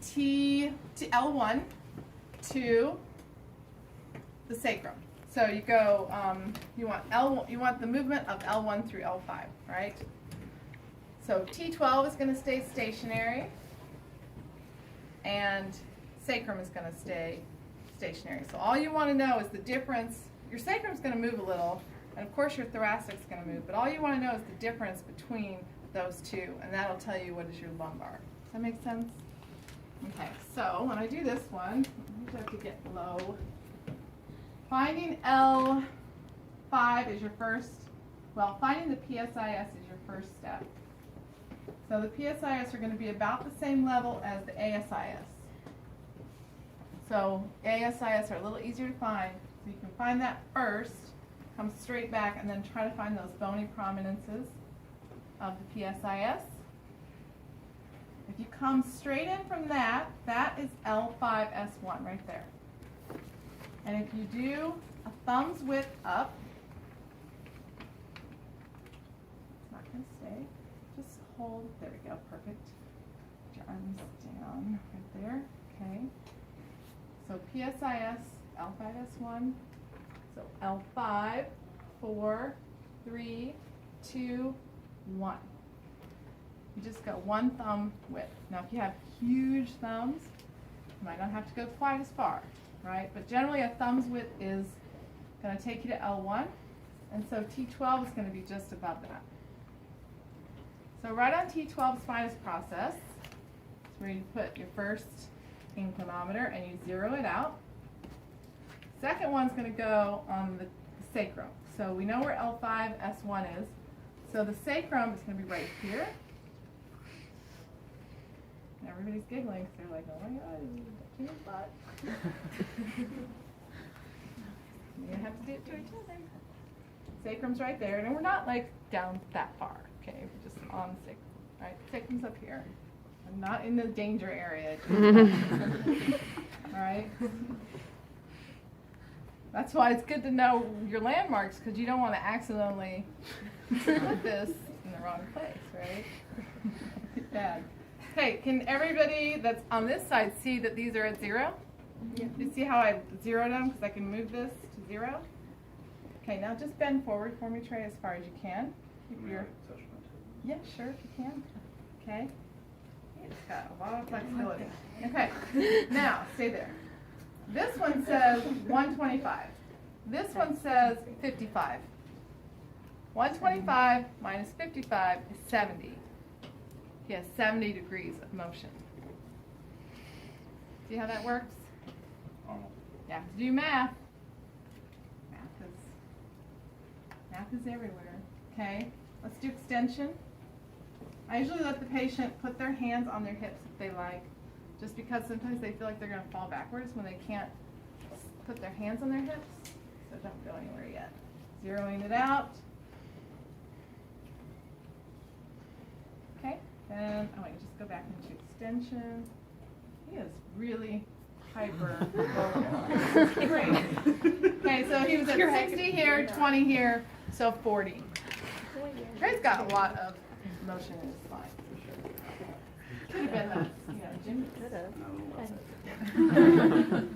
L1 to the sacrum. So you go, you want the movement of L1 through L5, right? So T12 is going to stay stationary, and sacrum is going to stay stationary. So all you want to know is the difference. Your sacrum is going to move a little, and of course your thoracic is going to move, but all you want to know is the difference between those two, and that'll tell you what is your lumbar. Does that make sense? Okay, so when I do this one, I have to get low. Finding L5 is your first, well, finding the PSIS is your first step. So the PSIS are going to be about the same level as the ASIS. So ASIS are a little easier to find. So you can find that first, come straight back, and then try to find those bony prominences of the PSIS. If you come straight in from that, that is L5S1 right there. And if you do a thumb's width up, it's not going to stay. Just hold. There we go. Perfect. Put your arms down right there. Okay. So PSIS, L5S1. So L5, 4, 3, 2, 1. You just go one thumb width. Now, if you have huge thumbs, you might not have to go quite as far, right? But generally, a thumb's width is going to take you to L1, and so T12 is going to be just above that. So right on T12 spinous process, it's where you put your first inclinometer and you zero it out. Second one's going to go on the sacrum. So we know where L5S1 is. So the sacrum is going to be right here. And everybody's giggling because they're like, oh my God, too much butt. You have to do it to each other. Sacrum's right there, and we're not like down that far, okay? We're just on the sacrum, right? Sacrum's up here. I'm not in the danger area. All right? That's why it's good to know your landmarks, because you don't want to accidentally put this in the wrong place, right? Bad. Okay, can everybody that's on this side see that these are at 0? Yeah. You see how I zeroed them because I can move this to 0? Okay, now just bend forward for me, Trey, as far as you can. Keep your, yeah, sure, if you can. Okay. It's got a lot of flexibility. Okay, now stay there. This one says 125. This one says 55. 125 minus 55 is 70. He has 70 degrees of motion. See how that works? You have to do math. Math is everywhere. Okay, let's do extension. I usually let the patient put their hands on their hips if they like, just because sometimes they feel like they're going to fall backwards when they can't put their hands on their hips. So don't go anywhere yet. Zeroing it out. Okay, then I want you to just go back into extension. He is really hyper. Great. Okay, so he was at 60 here, 20 here, so 40. Trey's got a lot of motion in his spine, for sure. Could have been that, Jimmy could have.